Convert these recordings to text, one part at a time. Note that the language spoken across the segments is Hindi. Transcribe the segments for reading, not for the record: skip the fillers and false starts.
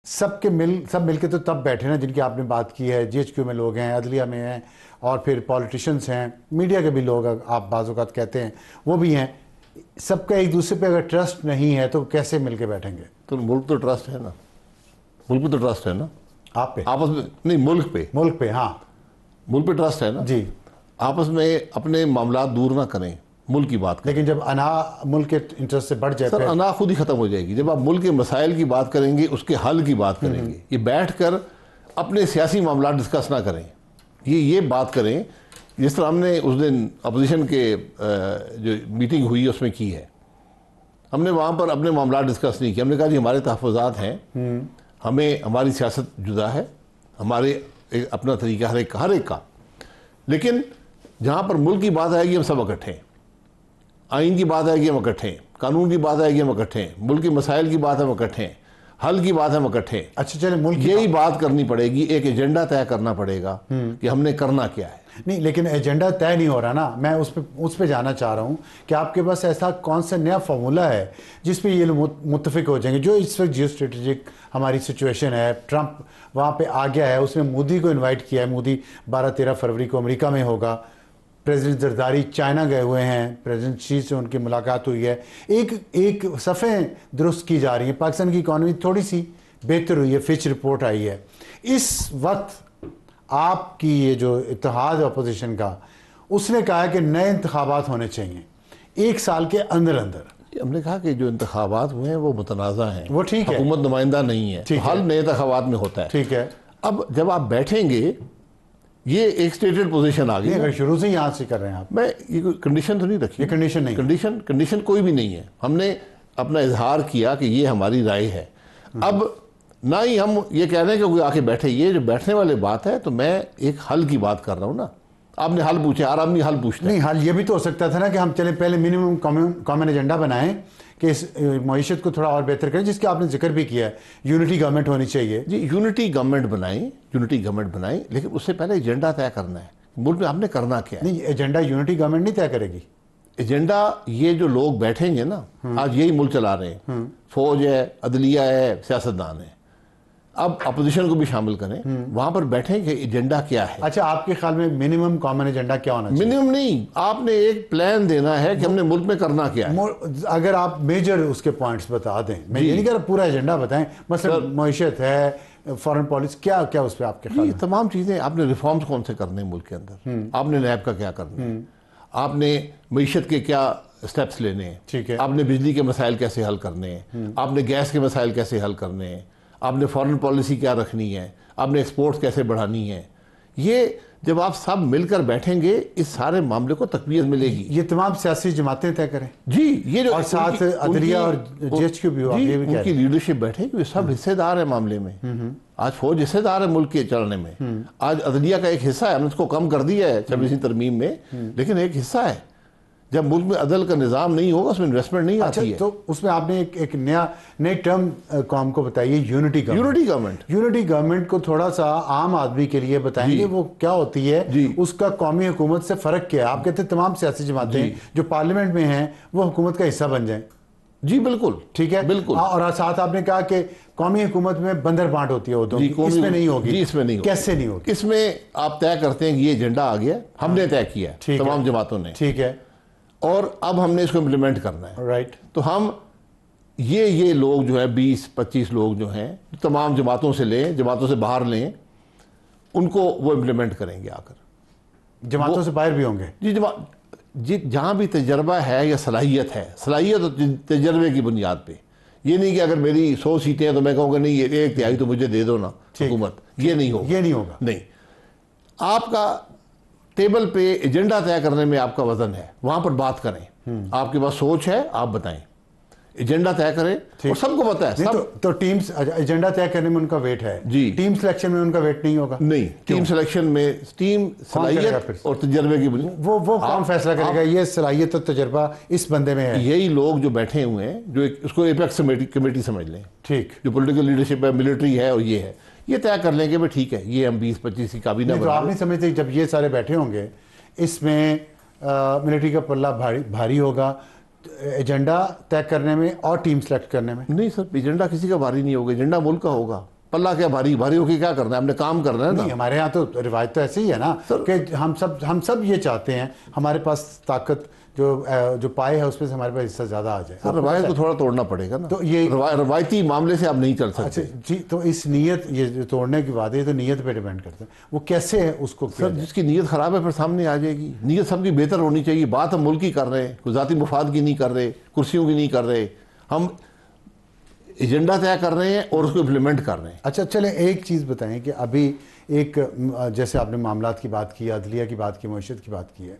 सब मिलके तो तब बैठे ना जिनकी आपने बात की है, जीएचक्यू में लोग हैं, अदलिया में हैं, और फिर पॉलिटिशियंस हैं, मीडिया के भी लोग आप बाज़ औक़ात कहते हैं वो भी हैं। सबका एक दूसरे पे अगर ट्रस्ट नहीं है तो कैसे मिलके बैठेंगे? तो मुल्क तो ट्रस्ट है ना, मुल्क पे तो ट्रस्ट है ना। आप पे? आपस में नहीं, मुल्क पे, हाँ मुल्क पे ट्रस्ट है ना जी। आपस में अपने मामला दूर ना करें, मुल्क की बात करें। लेकिन जब मुल्क के इंटरेस्ट से बढ़ जाए सर, अना खुद ही खत्म हो जाएगी। जब आप मुल्क के मसाइल की बात करेंगे, उसके हल की बात करेंगे, ये बैठकर अपने सियासी मामला डिस्कस ना करें, ये बात करें जिस तरह हमने उस दिन अपोजिशन के जो मीटिंग हुई उसमें की है। हमने वहाँ पर अपने मामला डिस्कस नहीं किया। हमने कहा जी हमारे तहफ़्फ़ुज़ात हैं, हमें हमारी सियासत जुदा है, हमारे अपना तरीका हर एक का, लेकिन जहाँ पर मुल्क की बात आएगी हम सब इकट्ठे हैं, आइन की बात आएगी हम इकट्ठे हैं, कानून की बात आएगी हम इकट्ठे हैं, मुल्क के मसाइल की बात हम इकट्ठे हैं, हल की बात हम इकट्ठे हैं। अच्छा चले, मुल्क यही बात करनी पड़ेगी, एक एजेंडा तय करना पड़ेगा कि हमने करना क्या है। नहीं, लेकिन एजेंडा तय नहीं हो रहा ना। मैं उस पे जाना चाह रहा हूँ कि आपके पास ऐसा कौन सा नया फार्मूला है जिस पे ये लोग मुत्तफिक हो जाएंगे। जो इस वक्त जियो स्ट्रेटेजिक हमारी सिचुएशन है, ट्रंप वहाँ पे आ गया है, उसने मोदी को इन्वाइट किया है, मोदी 12-13 फरवरी को अमेरिका में होगा, प्रेसिडेंट जरदारी चाइना गए हुए हैं, प्रेसिडेंट शी से उनकी मुलाकात हुई है, एक सफ़ें दुरुस्त की जा रही है, पाकिस्तान की इकॉनमी थोड़ी सी बेहतर हुई है, फिच रिपोर्ट आई है। इस वक्त आपकी ये जो इत्तेहाद अपोजिशन का, उसने कहा है कि नए इंतखाबात होने चाहिए 1 साल के अंदर अंदर। हमने कहा कि जो इंतखाबात हुए हैं वो मुतनाज़ा हैं, वो ठीक है, हुकूमत नुमाइंदा नहीं है, तो हल नए इंतखाबात में होता है। ठीक है। अब जब आप बैठेंगे, ये एक स्टेटेड पोजीशन आ गई। अगर शुरू से यहाँ से कर रहे हैं आप, मैं ये कोई कंडीशन तो नहीं रखी, ये कंडीशन नहीं, कंडीशन कोई भी नहीं है। हमने अपना इजहार किया कि ये हमारी राय है। अब ना ही हम ये कह रहे हैं कि कोई आके बैठे, ये जो बैठने वाली बात है, तो मैं एक हल की बात कर रहा हूँ ना। आपने हल पूछे, हर आदमी हल पूछता है। नहीं, हल ये भी तो हो सकता था ना कि हम चले पहले मिनिमम कॉमन एजेंडा बनाएं कि इस मईशत को थोड़ा और बेहतर करें, जिसका आपने जिक्र भी किया है, यूनिटी गवर्नमेंट होनी चाहिए। जी, यूनिटी गवर्नमेंट बनाएं, लेकिन उससे पहले एजेंडा तय करना है, मुल्क में आपने करना क्या है। नहीं, एजेंडा यूनिटी गवर्नमेंट नहीं तय करेगी। एजेंडा ये जो लोग बैठेंगे ना, आज यही मुल्क चला रहे हैं, फौज है, अदलिया है, सियासतदान है, अब अपोजिशन को भी शामिल करें, वहां पर बैठेंगे, एजेंडा क्या है। अच्छा, आपके ख्याल में मिनिमम कॉमन एजेंडा क्या होना चाहिए? मिनिमम नहीं, आपने एक प्लान देना है कि हमने मुल्क में करना क्या है। अगर आप मेजर उसके पॉइंट्स बता दें, मैं ये नहीं कह रहा पूरा एजेंडा बताएं, मतलब मईशत है, फॉरेन पॉलिसी, क्या क्या उस पर आपके ख्याल में? तमाम चीजें। आपने रिफॉर्म्स कौन से करने हैं मुल्क के अंदर, आपने नैब का क्या करना है, आपने मईशत के क्या स्टेप्स लेने हैं, ठीक है, आपने बिजली के मसाइल कैसे हल करने हैं, आपने गैस के मसाइल कैसे हल करने हैं, आपने फॉरेन पॉलिसी क्या रखनी है, आपने एक्सपोर्ट्स कैसे बढ़ानी है। ये जब आप सब मिलकर बैठेंगे, इस सारे मामले को तकवीत मिलेगी। ये तमाम सियासी जमातें तय करें जी, ये जो और साथ अदलिया और जीएचक्यू भी, ये भी उनकी लीडरशिप बैठेगी, सब हिस्सेदार है मामले में। आज फौज हिस्सेदार है मुल्क के चलने में, आज अदलिया का एक हिस्सा है, हमने उसको कम कर दिया है 26वीं तरमीम में, लेकिन एक हिस्सा है। जब मुल्क में अदल का निज़ाम नहीं होगा, उसमें इन्वेस्टमेंट नहीं आती है। तो उसमें आपने एक नई टर्म कॉम को बताइए, यूनिटी गवर्नमेंट को थोड़ा सा आम आदमी के लिए बताएंगे वो क्या होती है, उसका कौमी हुकूमत से फ़र्क क्या है। आप कहते हैं तमाम सियासी जमातें जो पार्लियामेंट में हैं वो हुकूमत का हिस्सा बन जाएं। जी बिल्कुल, ठीक है, बिल्कुल। और साथ आपने कहा कि कौमी हुकूमत में बंदर बांट होती है, इसमें नहीं होगी। जी, इसमें नहीं होगी। कैसे नहीं होगी? इसमें आप तय करते हैं कि ये एजेंडा आ गया, हमने तय किया तमाम जमातों ने, ठीक है, और अब हमने इसको इम्प्लीमेंट करना है। राइट। तो हम ये लोग जो है 20-25 लोग जो हैं, तमाम जमातों से लें, जमातों से बाहर लें, उनको वो इम्प्लीमेंट करेंगे आकर। जमातों से बाहर भी होंगे? जी, जहाँ भी तजर्बा है या सलाहियत है, सलाहियत और तजर्बे की बुनियाद पे। ये नहीं कि अगर मेरी 100 सीटें हैं तो मैं कहूँगा नहीं, 1/3 तो मुझे दे दो ना हुकूमत, ये नहीं होगा। नहीं, आपका टेबल पे एजेंडा तय करने में आपका वजन है, वहां पर बात करें। आपके पास सोच है, आप बताएं, एजेंडा तय करें, और सबको पता है सब। तो टीम्स एजेंडा तय करने में उनका वेट है जी, टीम सिलेक्शन में उनका वेट नहीं होगा? नहीं, टीम सिलेक्शन में टीम सलाहियत और तजर्बे की वो कौन फैसला करेगा ये सलाहियत और तजर्बा इस बंदे में है? यही लोग जो बैठे हुए हैं, जो उसको एपेक्स कमेटी समझ लें, ठीक, जो पॉलिटिकल लीडरशिप है, मिलिट्री है, और ये है, ये तय कर लेंगे भाई ठीक है, ये हम 20-25 की काबीना बना। तो आप नहीं समझते जब ये सारे बैठे होंगे, इसमें मिलिट्री का पल्ला भारी होगा एजेंडा तय करने में और टीम सेलेक्ट करने में? नहीं सर, एजेंडा किसी का भारी नहीं होगा, एजेंडा मुल्क का होगा। पल्ला क्या भारी भारी होकर क्या करना है, हमने काम करना है ना। नहीं, हमारे यहाँ तो रिवायत तो ऐसे ही है ना कि हम सब ये चाहते हैं हमारे पास ताकत जो पाए है उसमें से हमारे पास हिस्सा ज्यादा आ जाए। रवायत को थोड़ा तोड़ना पड़ेगा ना, तो ये रवायती मामले से आप नहीं चल सकते। अच्छा जी, तो इस नीयत, ये जो तोड़ने की बात है, तो नीयत पे डिपेंड करता है वो कैसे है उसको सर। जिसकी नीयत खराब है फिर सामने आ जाएगी। नीयत सबकी बेहतर होनी चाहिए। बात हम मुल्क की कर रहे हैं, कोई जाती मुफाद की नहीं कर रहे, कुर्सियों की नहीं कर रहे, हम एजेंडा तय कर रहे हैं और उसको इम्प्लीमेंट कर रहे हैं। अच्छा चले, एक चीज़ बताएं कि अभी एक जैसे आपने मामलात की बात की, अदलिया की बात की, मईशत की बात की है,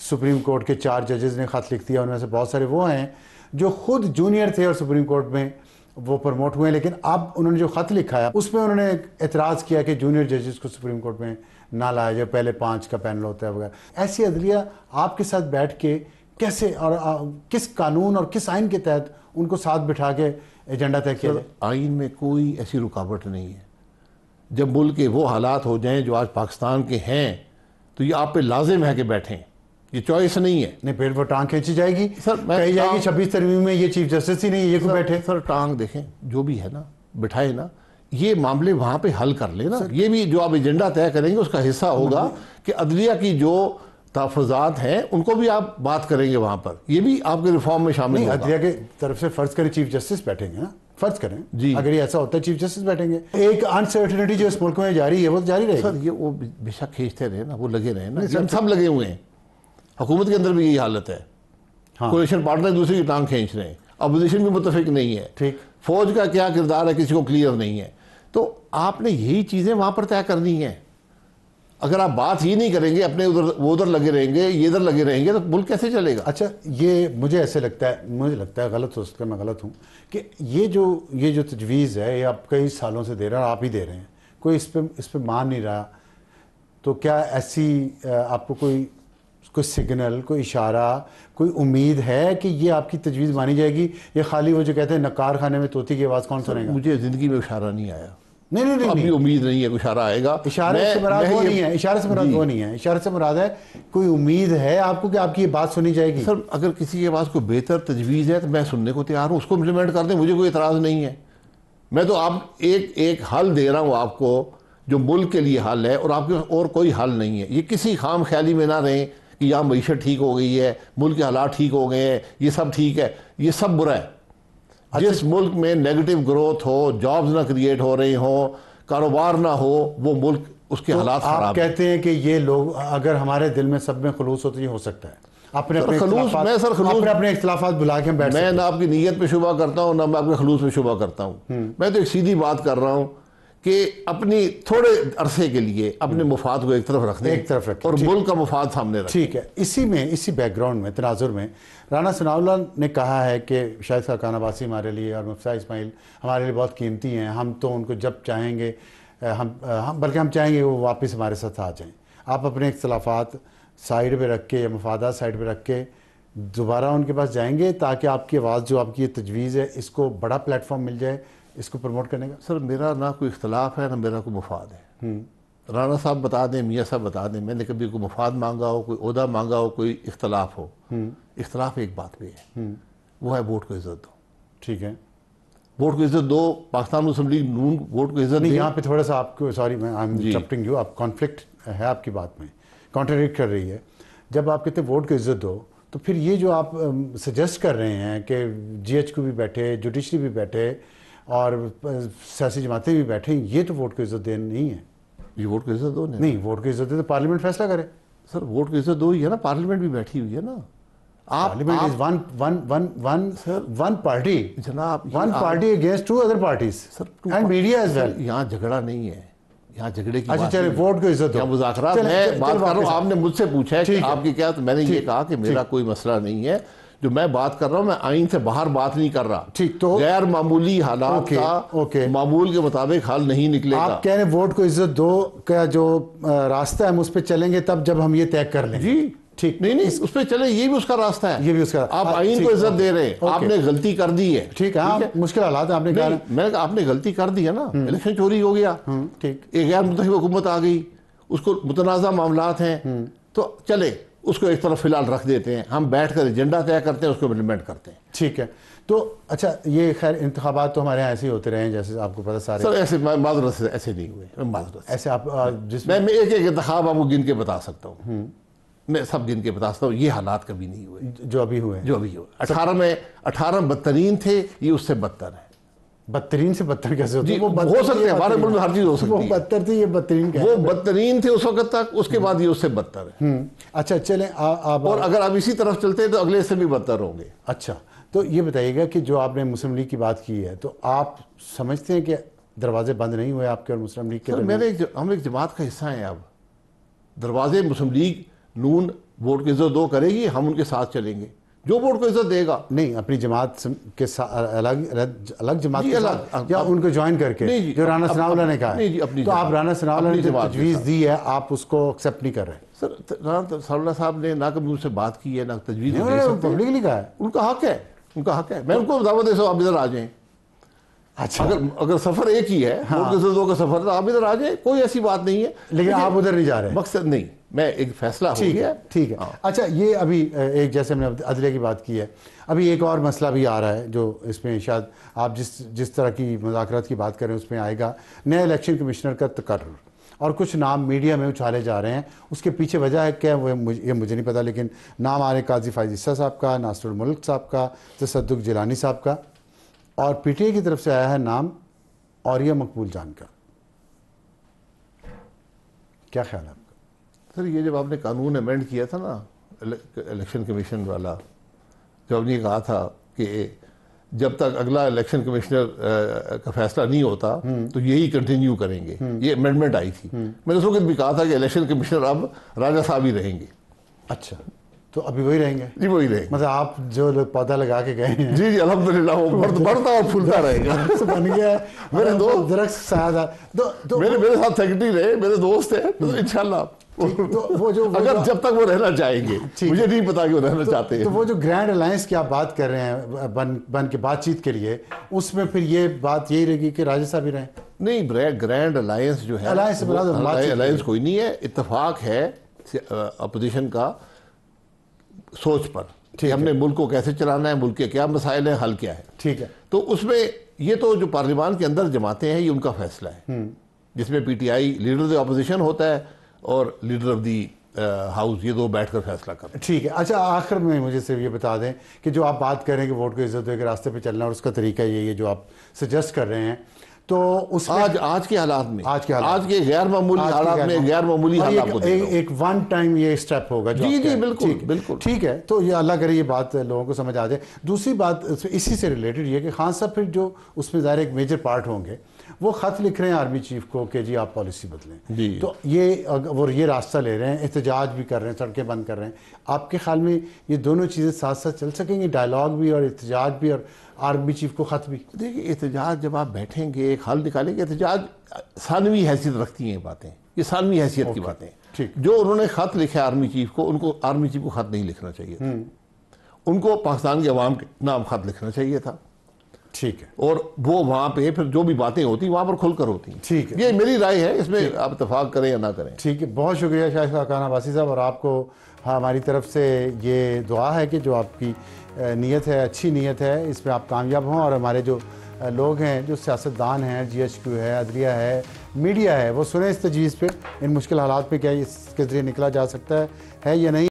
सुप्रीम कोर्ट के 4 जजेस ने ख़त लिख दिया, उनमें से बहुत सारे वो हैं जो खुद जूनियर थे और सुप्रीम कोर्ट में वो प्रमोट हुए, लेकिन अब उन्होंने जो ख़त लिखा है उसमें उन्होंने एतराज़ किया कि जूनियर जजेस को सुप्रीम कोर्ट में ना लाया जाए, पहले 5 का पैनल होता है वगैरह। ऐसी अदलिया आपके साथ बैठ के कैसे और किस कानून और किस आइन के तहत उनको साथ बिठा के एजेंडा तय किया जाए? आइन में कोई ऐसी रुकावट नहीं है। जब मुल्क के वो हालात हो जाएं जो आज पाकिस्तान के हैं तो ये आप पे लाजिम है कि बैठें, ये चॉइस नहीं है। नहीं, फिर वो टांग खींची जाएगी सर, कही जाएगी 26 तरमीम में ये चीफ जस्टिस ही नहीं, ये क्यों बैठे? सर टांग देखें, जो भी है ना बिठाए ना, ये मामले वहां पे हल कर ले ना। ये भी जो आप एजेंडा तय करेंगे उसका हिस्सा होगा कि अदलिया की जो तहफ़्फ़ुज़ात हैं उनको भी आप बात करेंगे वहां पर, ये भी आपके रिफॉर्म में शामिल होगा। अदलिया के तरफ से फर्ज करें चीफ जस्टिस बैठेंगे ना, फर्ज करें जी, अगर ये ऐसा होता है चीफ जस्टिस बैठेंगे। एक अनसर्टेनिटी जो इस मुल्क में जारी है वो जारी रहेगी। सर ये वो बेशक खींचते रहे ना, वो लगे रहे ना, हम सब लगे हुए हैं। हुकूमत के अंदर भी यही हालत है। कोalition पार्टनर दूसरे की टांग खींच रहे हैं, अपोजिशन भी मुतफिक नहीं है। ठीक, फौज का क्या किरदार है किसी को क्लियर नहीं है। तो आपने यही चीजें वहां पर तय करनी है। अगर आप बात ही नहीं करेंगे, अपने उधर लगे रहेंगे, ये इधर लगे रहेंगे, तो मुल्क कैसे चलेगा? अच्छा, ये मुझे ऐसे लगता है गलत हो सकता है, मैं गलत हूँ, कि ये जो तजवीज़ है ये आप कई सालों से दे रहे हैं और आप ही दे रहे हैं, कोई इस पे मान नहीं रहा। तो क्या ऐसी आपको कोई सिग्नल, कोई इशारा, कोई उम्मीद है कि ये आपकी तजवीज़ मानी जाएगी? ये खाली वो जो कहते हैं नकार खाने में तोती की आवाज़ कौन सुनेगा? मुझे ज़िंदगी में इशारा नहीं आया। नहीं, अभी उम्मीद नहीं है कोई इशारा आएगा। इशारे से मुराद वो नहीं है, इशारे से मुराद वो नहीं है, इशारे से मुराद है कोई उम्मीद है आपको कि आपकी ये बात सुनी जाएगी? सर अगर किसी के पास कोई बेहतर तजवीज़ है तो मैं सुनने को तैयार हूँ, उसको इम्प्लीमेंट कर दें, मुझे कोई एतराज़ नहीं है। मैं तो आप एक हल दे रहा हूँ आपको जो मुल्क के लिए हल है, और आपके और कोई हल नहीं है। ये किसी खाम ख्याली में ना रहें कि यहाँ मईशत ठीक हो गई है, मुल्क के हालात ठीक हो गए हैं, ये सब ठीक है, ये सब बुरा है। जिस मुल्क में नेगेटिव ग्रोथ हो, जॉब्स ना क्रिएट हो रही हो, कारोबार ना हो, वो मुल्क उसके हालात खराब। आप कहते हैं कि ये लोग अगर हमारे दिल में सब में खुलूस हो तो ये हो सकता है। अपने इख्तिलाफात बुला के बैठ, मैं ना आपकी नीयत पे शुबा करता हूँ ना मैं आपके खलूस पे शुबा करता हूँ। मैं तो एक सीधी बात कर रहा हूँ कि अपनी थोड़े अरसे के लिए अपने मुफाद को एक तरफ रखें और मुल्क का मुफाद सामने रखें। ठीक है। इसी बैकग्राउंड में, तनाजुर में, राना सनाउल्लाह ने कहा है कि शाहिद खान अब्बासी हमारे लिए और मुफ्ती इस्माइल हमारे लिए बहुत कीमती हैं, हम तो उनको जब चाहेंगे बल्कि हम चाहेंगे वो वापस हमारे साथ आ जाएं। आप अपने इख्तिलाफात साइड पे रख के या मफादात साइड पे रख के दोबारा उनके पास जाएंगे ताकि आपकी आवाज़, जो आपकी ये तजवीज़ है, इसको बड़ा प्लेटफॉर्म मिल जाए इसको प्रमोट करने का? सर मेरा ना कोई इख्तलाफ है ना मेरा कोई मुफाद है। राना साहब बता दें, मियाँ साहब बता दें, मैंने कभी कोई मुफाद मांगा हो, कोई ओहदा मांगा हो, कोई इख्तलाफ हो। इख्तलाफ एक बात पे है, वो है वोट को इज्जत दो। ठीक है, वोट को इज्जत दो। पाकिस्तान मुस्लिम लीग नून वोट को इज्जत नहीं। यहाँ पे थोड़ा सा आपको, सॉरी मैं आई एम इंटरप्टिंग यू, आप कॉन्फ्लिक्ट है आपकी बात में, कॉन्ट्रडिक्ट कर रही है। जब आप कहते हैं वोट को इज्जत दो, तो फिर ये जो आप सजेस्ट कर रहे हैं कि GH भी बैठे, जुडिशरी भी बैठे और सियासी जमातें भी बैठे, ये तो वोट को इज्जत देना नहीं है। ये वोट को इज्जत दो नहीं, वोट को इज्जत दे तो पार्लियामेंट फैसला करे। सर वोट को इज्जत दो ही है ना, पार्लियामेंट भी बैठी हुई है ना। पार्लियामेंट इज वन पार्टी जनाब, one party against 2 other parties and media as well. यहाँ झगड़ा नहीं है, यहाँ झगड़े की अच्छा चलिए, वोट को इज्जत दो, मुज़ाकरात। मैं बात कर रहा हूँ, आपने मुझसे पूछा है कि आपकी क्या, तो मैंने ये कहा कि मेरा कोई मसला नहीं है। जो मैं बात कर रहा हूँ, मैं आइन से बाहर बात नहीं कर रहा। ठीक, तो गैर मामूली हालात का मामूल के मुताबिक हल नहीं निकलेगा। आप कह रहे हैं वोट को इज्जत दो का जो रास्ता है हम उस पर चलेंगे तब जब हम ये तय कर लें। जी ठीक, नहीं उस पर चले, ये भी उसका रास्ता है, ये भी उसका। आप आइन को इज्जत दे रहे हैं, आपने गलती कर दी है। ठीक है, मुश्किल हालात आपने कहा, मैंने कहा आपने गलती कर दी है ना, इलेक्शन चोरी हो गया, ठीक, एक गैर मुतहिब हुकूमत आ गई, उसको मुतनाज़ा मामलात हैं, तो चले उसको एक तरफ फिलहाल रख देते हैं, हम बैठकर एजेंडा तय करते हैं, उसको इम्प्लीमेंट करते हैं। ठीक है, तो अच्छा, ये खैर इंतखाबात तो हमारे यहाँ ऐसे ही होते रहे हैं, जैसे आपको पता सारे। सर ऐसे माजरत से ऐसे नहीं हुए, माजरत ऐसे आप जिसमें मैं एक एक इंतखाब आपको गिन के बता सकता हूँ, मैं सब गिन के बता सकता हूँ, ये हालात कभी नहीं हुए जो अभी हुए। 18 बदतरीन थे, ये उससे बदतर है। बदतरीन से बदतर कैसे होते? वो हो सकते हैं, हमारे मुल्क में हर चीज हो सकती है। वो बदतर थे, ये बदतरीन वो बदतरीन थे उस वक्त तक, उसके बाद ये उससे बदतर है। अच्छा चलें, और अगर आप इसी तरफ चलते हैं तो अगले से भी बदतर होंगे। अच्छा, तो ये बताइएगा कि जो आपने मुस्लिम लीग की बात की है, तो आप समझते हैं कि दरवाजे बंद नहीं हुए आपके और मुस्लिम लीग के? हम एक जमात का हिस्सा हैं। अब दरवाजे मुस्लिम लीग नून वोट की इज्जत दो करेगी, हम उनके साथ चलेंगे, जो वोट को इज्जत देगा। नहीं, अपनी जमात के साथ अलग जमात के साथ, या अब उनको ज्वाइन करके, जो राना सनाउल्लाह ने कहा है। तो आप राना सनाउल्लाह ने जो तजवीज़ दी है, आप उसको एक्सेप्ट नहीं कर रहे? सर राना सनाउल्लाह साहब ने ना कभी मुझसे बात की है, ना तजवीज़ पब्लिकली कहा है। उनका हक है, उनका हक है। मैं उनको दावत दे सकता हूँ, आप इधर आ जाएं। अच्छा, अगर सफर एक ही है, वोट की इज्जत दो का सफर, तो आप इधर आ जाए, कोई ऐसी बात नहीं है। लेकिन आप उधर नहीं जा रहे? मकसद नहीं, मैं एक फैसला हो गया। ठीक है। अच्छा, ये अभी एक, जैसे हमने अदलिया की बात की है, अभी एक और मसला भी आ रहा है जो इसमें शायद आप जिस तरह की मुज़ाकरात की बात कर रहे हैं उसमें आएगा, नए इलेक्शन कमिश्नर का तकर्रुर, और कुछ नाम मीडिया में उछाले जा रहे हैं। उसके पीछे वजह है क्या, वो मुझे नहीं पता, लेकिन नाम आ रहे काजी फायज ईसा साहब का, नासिरुल मुल्क साहब का, तसद्दुक जिलानी साहब का, और पीटीआई की तरफ से आया है नाम औरिया मकबूल जान का। क्या ख्याल है आपका? सर ये जब आपने कानून अमेंड किया था ना, इलेक्शन कमीशन वाला, जब आपने कहा था कि जब तक अगला इलेक्शन कमिश्नर का फैसला नहीं होता तो यही कंटिन्यू करेंगे, ये अमेंडमेंट आई थी। मैंने उस वक्त भी कहा था कि इलेक्शन कमिश्नर अब राजा साहब ही रहेंगे। अच्छा, तो अभी वही रहेंगे? जी वही रहेंगे। मतलब आप जो पौधा लगा के गए हैं, जी अल्हम्दुलिल्लाह वो बढ़ता और फूलता रहेगा। बन गया मेरे दोस्त दरख्त सायादार, मेरे साथ सेक्रेटरी रहे, मेरे दोस्त हैं, तो इंशाल्लाह वो जो अगर जब तक वो रहना चाहेंगे, मुझे नहीं पता कि वो रहना चाहते हैं। तो वो जो ग्रैंड अलायंस की आप बात कर रहे हैं बन के बातचीत के लिए, उसमें फिर ये बात यही रहेगी कि राजा साहब ही रहें? नहीं, ग्रैंड अलायंस जो है, अलायंस कोई नहीं है, इत्तेफाक है अपोजिशन का सोच पर कि हमने मुल्क को कैसे चलाना है, मुल्क के क्या मसाइल हैं, हल क्या है। ठीक है, तो उसमें ये तो जो पार्लियामान के अंदर जमाते हैं, ये उनका फैसला है, जिसमें PTI leader of the opposition होता है और लीडर ऑफ दी हाउस, ये दो बैठकर फैसला करते हैं। ठीक है। अच्छा, आखिर में मुझे सिर्फ ये बता दें कि जो आप बात कर रहे हैं कि वोट को इज्जत देकर रास्ते पे चलना, और उसका तरीका यही है जो आप सजेस्ट कर रहे हैं, तो उस आज के हालात में, आज के गैर मामूली हालात में गैर मामूली हाल आपको एक वन टाइम ये स्टेप होगा जो जी बिल्कुल बिल्कुल ठीक है। तो ये अल्लाह करे ये बात लोगों को समझ आ जाए। दूसरी बात इसी से रिलेटेड ये कि खान साहब फिर जो उसमें ज़ाहिर एक मेजर पार्ट होंगे, वो ख़त लिख रहे हैं आर्मी चीफ को कि जी आप पॉलिसी बदलें जी। तो ये रास्ता ले रहे हैं, एहतजाज भी कर रहे हैं, सड़कें बंद कर रहे हैं। आपके ख्याल में ये दोनों चीज़ें साथ साथ चल सकेंगी, डायलॉग भी और एहतजाज भी और आर्मी चीफ को ख़त भी? देखिए, एहतजाज जब आप बैठेंगे, एक हल निकालेंगे, एहतजाज सानवी हैसियत रखती हैं बातें, ये सानवी हैसियत की बातें। ठीक, जो उन्होंने ख़त लिखा है आर्मी चीफ को, उनको आर्मी चीफ को ख़त नहीं लिखना चाहिए था, उनको पाकिस्तान के अवाम के नाम ख़त लिखना चाहिए था। ठीक है, और वो वहाँ पे फिर जो भी बातें होती वहाँ पर खुलकर होती। ठीक है, ये मेरी राय है, इसमें आप इत्तेफाक करें या ना करें। ठीक है, बहुत शुक्रिया शाहिद खान अब्बासी साहब, और आपको हमारी तरफ से ये दुआ है कि जो आपकी नीयत है, अच्छी नीयत है, इसमें आप कामयाब हों, और हमारे जो लोग हैं, जो सियासतदान हैं, GHQ है, अदलिया है, मीडिया है, वो सुने इस तजवीज़ पे, इन मुश्किल हालात पे क्या इसके ज़रिए निकला जा सकता है या नहीं।